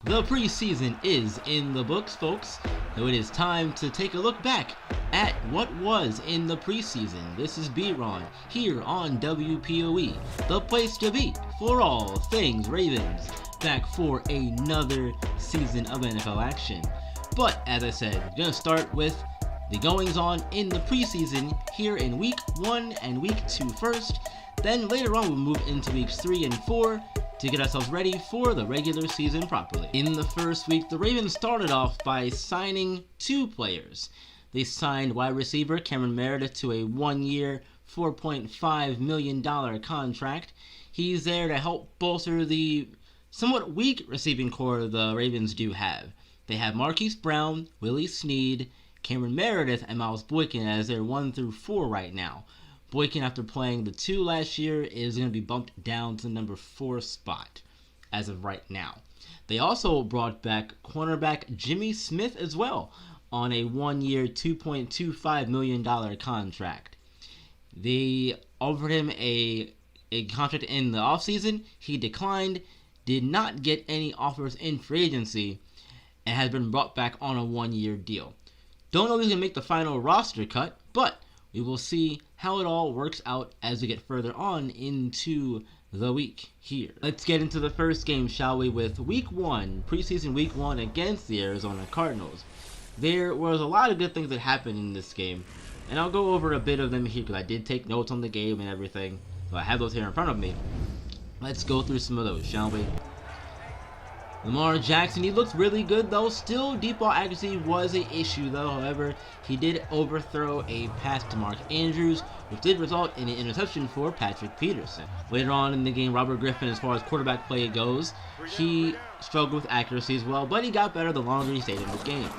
The preseason is in the books, folks, so it is time to take a look back at what was in the preseason. This is B-Ron here on WPOE, the place to be for all things Ravens, back for another season of NFL action. But as I said, we're going to start with the goings-on in the preseason here in Week 1 and Week 2 first. Then later on we'll move into Weeks 3 and 4 to get ourselves ready for the regular season properly. In the first week, the Ravens started off by signing two players. They signed wide receiver Cameron Meredith to a 1-year, $4.5 million contract. He's there to help bolster the somewhat weak receiving core the Ravens do have. They have Marquise Brown, Willie Snead, Cameron Meredith, and Miles Boykin as their 1 through 4 right now. Boykin, after playing the 2 last year, is going to be bumped down to the number 4 spot as of right now. They also brought back cornerback Jimmy Smith as well on a 1-year, $2.25 million contract. They offered him a contract in the offseason. He declined, did not get any offers in free agency, and has been brought back on a 1-year deal. Don't know if he's going to make the final roster cut, but we will see how it all works out as we get further on into the week here. Let's get into the first game, shall we, with Week 1, preseason Week 1 against the Arizona Cardinals. There was a lot of good things that happened in this game, and I'll go over a bit of them here because I did take notes on the game and everything, so I have those here in front of me. Let's go through some of those, shall we? Lamar Jackson, he looks really good though. Still, deep ball accuracy was an issue though. However, he did overthrow a pass to Mark Andrews, which did result in an interception for Patrick Peterson. Later on in the game, Robert Griffin, as far as quarterback play goes, he struggled with accuracy as well, but he got better the longer he stayed in the game.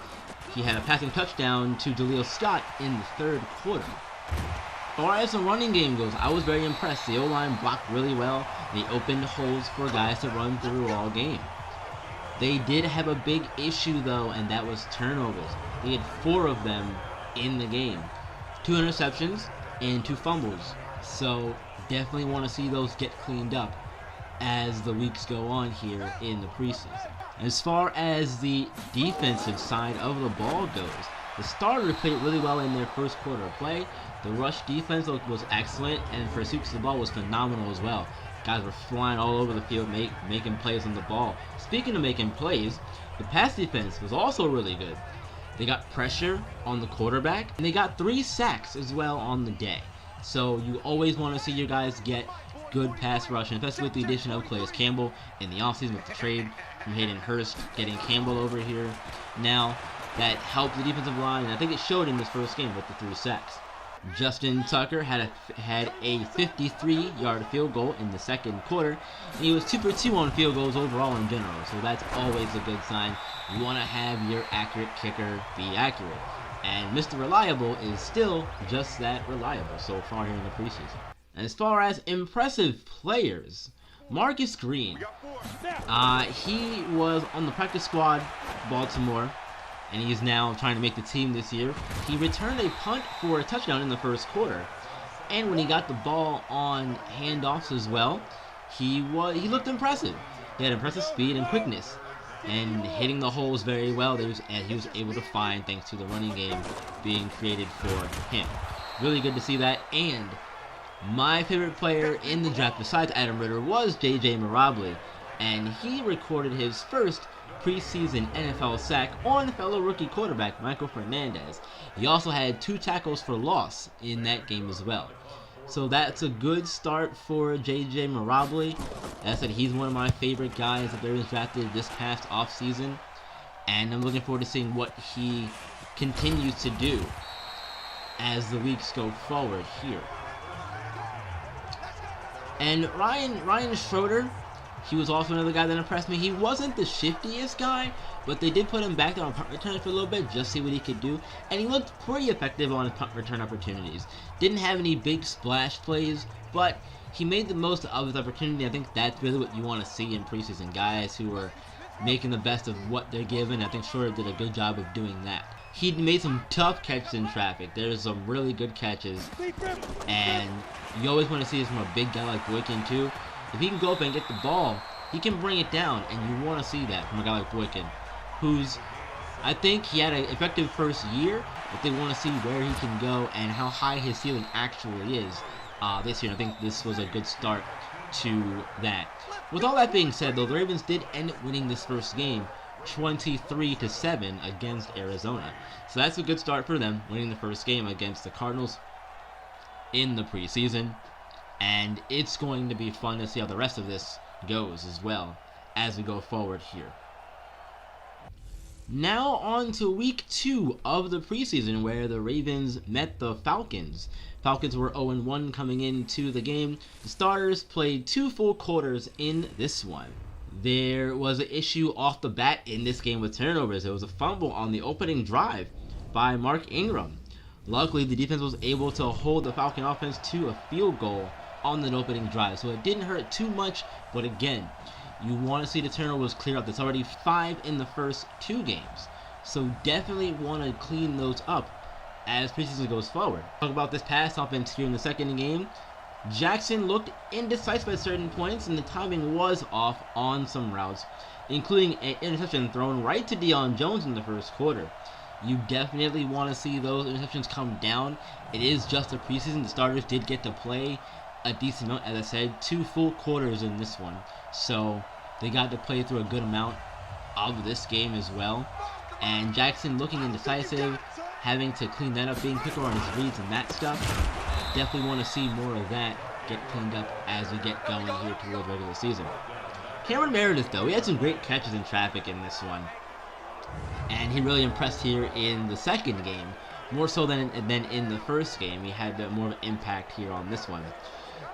He had a passing touchdown to Jaleel Scott in the third quarter. As far as the running game goes, I was very impressed. The O-line blocked really well. They opened holes for guys to run through all game. They did have a big issue though, and that was turnovers. They had 4 of them in the game. 2 interceptions and 2 fumbles. So definitely want to see those get cleaned up as the weeks go on here in the preseason. As far as the defensive side of the ball goes, the starters played really well in their first quarter of play. The rush defense was excellent, and pursuit to the ball was phenomenal as well. Guys were flying all over the field, making plays on the ball. Speaking of making plays, the pass defense was also really good. They got pressure on the quarterback, and they got 3 sacks as well on the day. So you always want to see your guys get good pass rushing, especially with the addition of Calais Campbell in the offseason with the trade from Hayden Hurst, getting Campbell over here. Now, that helped the defensive line, and I think it showed in this first game with the 3 sacks. Justin Tucker had a 53-yard field goal in the second quarter, and he was 2 for 2 on field goals overall in general, so that's always a good sign. You want to have your accurate kicker be accurate, and Mr. Reliable is still just that reliable so far here in the preseason. As far as impressive players, Marcus Green, he was on the practice squad Baltimore, and he's now trying to make the team this year. He returned a punt for a touchdown in the first quarter, and when he got the ball on handoffs as well, he looked impressive. He had impressive speed and quickness, and hitting the holes very well. He was able to find thanks to the running game being created for him. Really good to see that. And my favorite player in the draft besides Adam Ritter was J.J. Marabli, and he recorded his first preseason NFL sack on fellow rookie quarterback Michael Fernandez. He also had 2 tackles for loss in that game as well. So that's a good start for J.J. Marabli. As I said, he's one of my favorite guys that there was drafted this past offseason, and I'm looking forward to seeing what he continues to do as the weeks go forward here. And Ryan Schroeder, he was also another guy that impressed me. He wasn't the shiftiest guy, but they did put him back there on punt returns for a little bit just to see what he could do, and he looked pretty effective on his punt return opportunities. Didn't have any big splash plays, but he made the most of his opportunity. I think that's really what you want to see in preseason, guys who are making the best of what they're given. I think Schroeder did a good job of doing that. He made some tough catches in traffic. There's some really good catches, and you always want to see this from a big guy like Boykin too. If he can go up and get the ball he can bring it down, and you want to see that from a guy like Boykin, who's, I think he had an effective first year, but they want to see where he can go and how high his ceiling actually is this year. And I think this was a good start to that. With all that being said, though, the Ravens did end up winning this first game 23-7 against Arizona. So that's a good start for them, winning the first game against the Cardinals in the preseason. And it's going to be fun to see how the rest of this goes as well as we go forward here. Now on to week 2 of the preseason, where the Ravens met the Falcons. Falcons were 0-1 coming into the game. The starters played 2 full quarters in this one. There was an issue off the bat in this game with turnovers. There was a fumble on the opening drive by Mark Ingram. Luckily, the defense was able to hold the Falcon offense to a field goal on that opening drive, so it didn't hurt too much. But again, you want to see the turnovers clear up. There's already 5 in the first 2 games, so definitely want to clean those up as preseason goes forward. Talk about this pass offense here in the second game. Jackson looked indecisive at certain points, and the timing was off on some routes, including an interception thrown right to Deion Jones in the first quarter. You definitely want to see those interceptions come down. It is just a preseason. The starters did get to play a decent amount, as I said, 2 full quarters in this one, so they got to play through a good amount of this game as well. And Jackson looking indecisive, having to clean that up, being quicker on his reads and that stuff. Definitely want to see more of that get cleaned up as we get going here towards regular season. Cameron Meredith, though, he had some great catches in traffic in this one, and he really impressed here in the second game, more so than in the first game. He had more of an impact here on this one.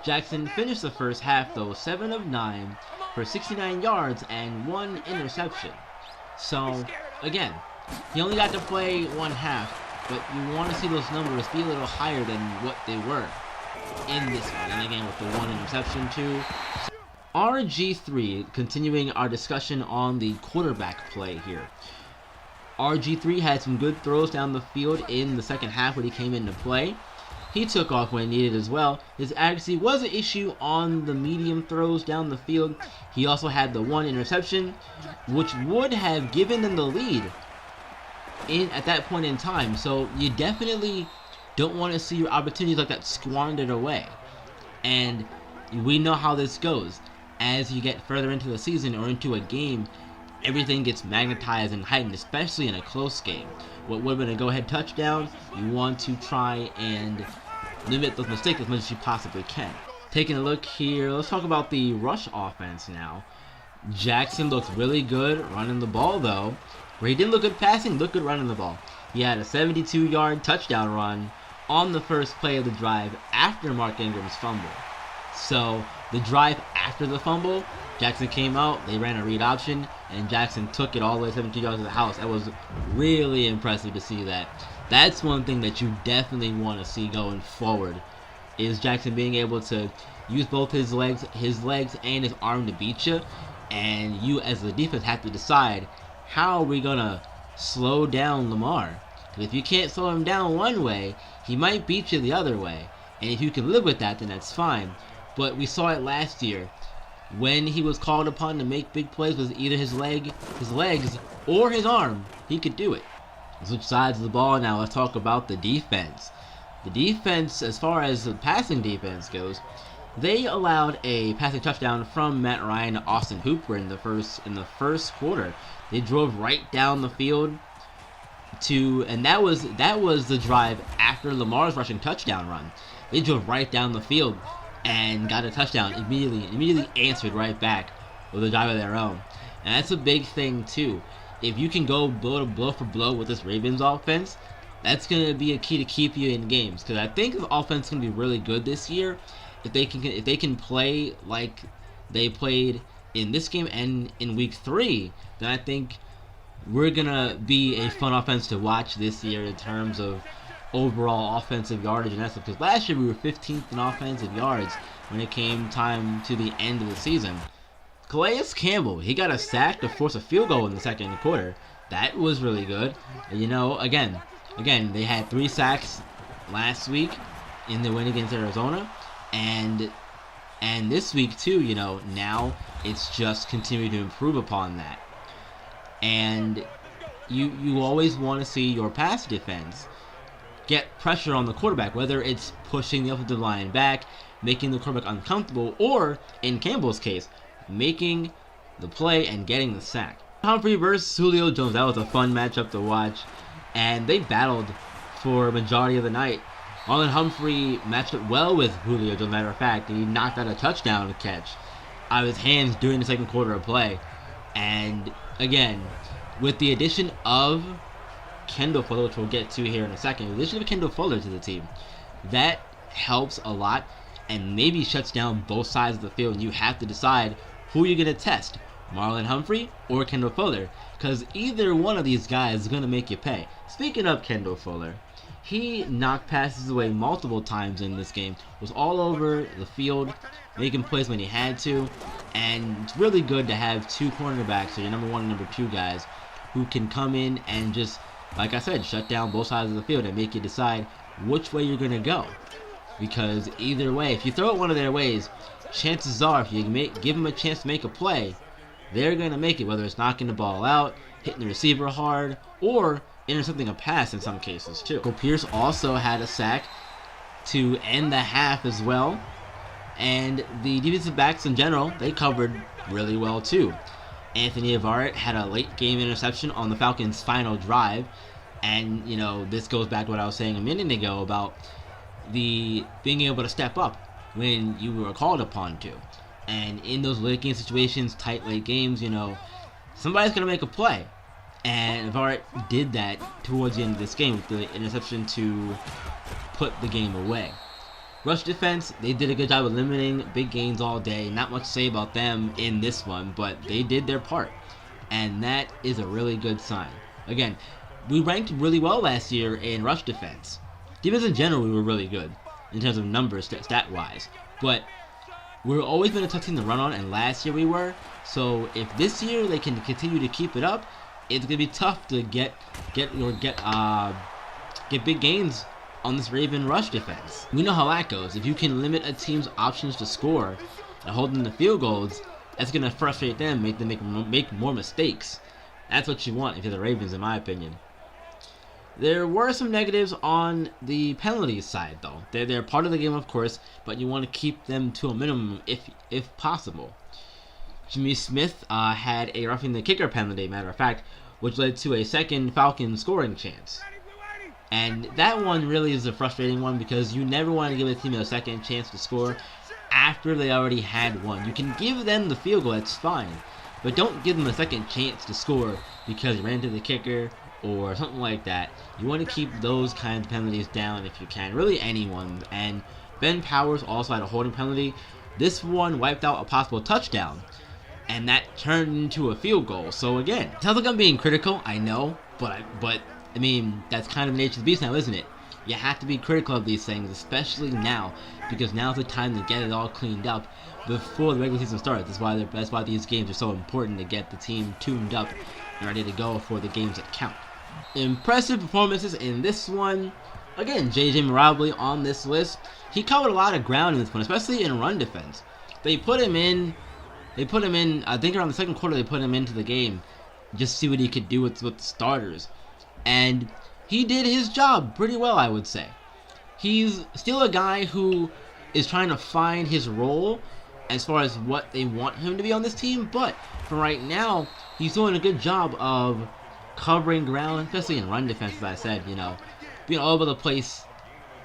Jackson finished the first half, though, 7 of 9 for 69 yards and 1 interception. So, again, he only got to play 1 half, but you want to see those numbers be a little higher than what they were in this one. And again, with the 1 interception, too. RG3, continuing our discussion on the quarterback play here. RG3 had some good throws down the field in the second half when he came into play. He took off when needed as well. His accuracy was an issue on the medium throws down the field. He also had the 1 interception, which would have given them the lead at that point in time. So you definitely don't want to see your opportunities like that squandered away. And we know how this goes. As you get further into the season or into a game, everything gets magnetized and heightened, especially in a close game. What would have been a go-ahead touchdown, you want to try and limit those mistakes as much as you possibly can. Taking a look here, let's talk about the rush offense now. Jackson looked really good running the ball, though. Where he didn't look good passing, looked good running the ball. He had a 72-yard touchdown run on the first play of the drive after Mark Ingram's fumble. So the drive after the fumble, Jackson came out, they ran a read option, and Jackson took it all the way 72 yards to the house. That was really impressive to see that. That's one thing that you definitely want to see going forward, is Jackson being able to use both his legs and his arm to beat you. And you as the defense have to decide, how are we going to slow down Lamar? Because if you can't slow him down one way, he might beat you the other way. And if you can live with that, then that's fine. But we saw it last year. When he was called upon to make big plays with either his legs, or his arm, he could do it. Let's switch sides of the ball now. Let's talk about the defense. The defense, as far as the passing defense goes, they allowed a passing touchdown from Matt Ryan to Austin Hooper in the first quarter. They drove right down the field and that was the drive after Lamar's rushing touchdown run. They drove right down the field and got a touchdown, immediately answered right back with a drive of their own. And that's a big thing too. If you can go blow for blow with this Ravens offense, that's going to be a key to keep you in games. Because I think the offense is going to be really good this year if they can play like they played in this game and in week 3. Then I think we're going to be a fun offense to watch this year in terms of overall offensive yardage and that stuff. Because last year we were 15th in offensive yards when it came time to the end of the season. Calais Campbell, he got a sack to force a field goal in the second quarter. That was really good. You know, again, they had 3 sacks last week in the win against Arizona, and And this week too, now it's just continuing to improve upon that. And you always want to see your pass defense get pressure on the quarterback, whether it's pushing the offensive line back, making the quarterback uncomfortable, or in Campbell's case, making the play and getting the sack. Humphrey versus Julio Jones, that was a fun matchup to watch, and they battled for a majority of the night. Marlon Humphrey matched up well with Julio Jones, matter of fact, and he knocked out a touchdown catch out of his hands during the second quarter of play. And again, with the addition of Kendall Fuller, which we'll get to here in a second, the addition of Kendall Fuller to the team, that helps a lot and maybe shuts down both sides of the field. And you have to decide who you're going to test, Marlon Humphrey or Kendall Fuller, because either one of these guys is going to make you pay. Speaking of Kendall Fuller, he knocked passes away multiple times in this game, was all over the field, making plays when he had to, and it's really good to have two cornerbacks, so your number one and number two guys, who can come in and just, like I said, shut down both sides of the field and make you decide which way you're going to go. Because either way, if you throw it one of their ways, chances are if you give them a chance to make a play, they're going to make it, whether it's knocking the ball out, hitting the receiver hard, or intercepting a pass in some cases too. Cole Pierce also had a sack to end the half as well. And the defensive backs in general, they covered really well too. Anthony Averett had a late game interception on the Falcons' final drive. And, this goes back to what I was saying a minute ago about the being able to step up when you were called upon to. And in those late game situations, tight late games, somebody's going to make a play. And Averett did that towards the end of this game with the interception to put the game away. Rush defense, they did a good job of limiting big gains all day. Not much to say about them in this one, but they did their part. And that is a really good sign. Again, we ranked really well last year in rush defense. Defense in general, we were really good in terms of numbers, stat-wise. But we're always been a tough team to run on, and last year we were. So if this year they can continue to keep it up, it's gonna be tough to get big gains on this Raven rush defense. We know how that goes. If you can limit a team's options to score and hold them to field goals, that's gonna frustrate them, make them make more mistakes. That's what you want if you're the Ravens, in my opinion. There were some negatives on the penalties side, though. They're part of the game, of course, but you want to keep them to a minimum if possible. Jimmy Smith had a roughing the kicker penalty, matter of fact, which led to a second Falcons scoring chance. And that one really is a frustrating one because you never want to give a team a second chance to score after they already had one. You can give them the field goal, that's fine, but don't give them a second chance to score because you ran into the kicker or something like that. You want to keep those kinds of penalties down if you can. Really anyone. And Ben Powers also had a holding penalty. This one wiped out a possible touchdown, and that turned into a field goal. So again, it sounds like I'm being critical, I know, but I mean, that's kind of the nature of the beast now, isn't it? You have to be critical of these things, especially now, because now's the time to get it all cleaned up before the regular season starts. That's why these games are so important, to get the team tuned up and ready to go for the games that count. Impressive performances in this one. Again, J.J. Mirabile on this list. He covered a lot of ground in this one, especially in run defense. They put him in, I think around the second quarter they put him into the game just to see what he could do with the starters. And he did his job pretty well, I would say. He's still a guy who is trying to find his role as far as what they want him to be on this team, but for right now, he's doing a good job of covering ground, especially in run defense, as I said, being all over the place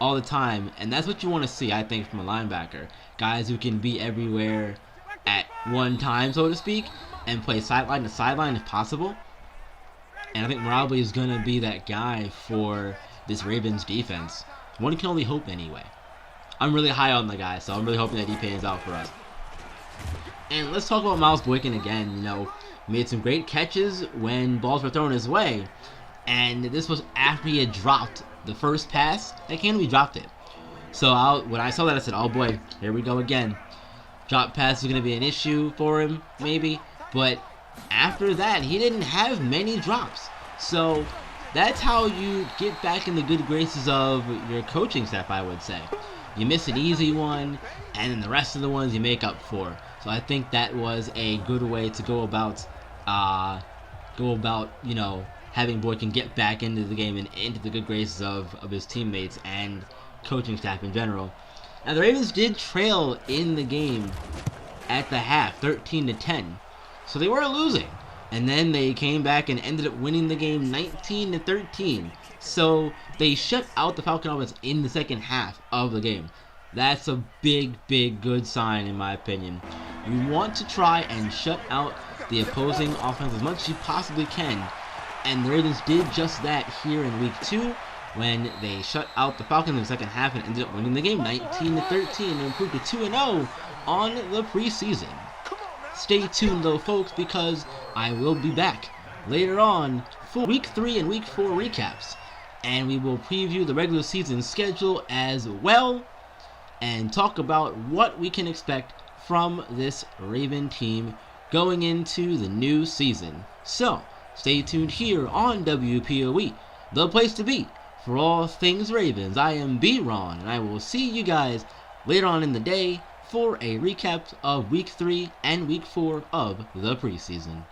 all the time. And that's what you want to see, I think, from a linebacker. Guys who can be everywhere at one time, so to speak, and play sideline to sideline if possible. And I think Mirabile is going to be that guy for this Ravens defense. One can only hope anyway. I'm really high on the guy, so I'm really hoping that he pays out for us. And let's talk about Miles Boykin again. Made some great catches when balls were thrown his way. And this was after he had dropped the first pass. That can't be dropped it. So when I saw that, I said, oh boy, here we go again. Drop pass is going to be an issue for him, maybe. But after that, he didn't have many drops. So that's how you get back in the good graces of your coaching staff, I would say. you miss an easy one, and then the rest of the ones you make up for. So I think that was a good way to go about, having Boykin get back into the game and into the good graces of his teammates and coaching staff in general. Now the Ravens did trail in the game at the half, 13-10. So they were losing. And then they came back and ended up winning the game 19-13. So they shut out the Falcon offense in the second half of the game. That's a big, big good sign in my opinion. You want to try and shut out the opposing offense as much as you possibly can. And the Ravens did just that here in week 2 when they shut out the Falcons in the second half and ended up winning the game 19-13 and improved to 2-0 on the preseason. Stay tuned though, folks, because I will be back later on for week 3 and week 4 recaps. And we will preview the regular season schedule as well and talk about what we can expect from this Raven team going into the new season. So, stay tuned here on WPOE, the place to be for all things Ravens. I am B-Ron, and I will see you guys later on in the day for a recap of week 3 and week 4 of the preseason.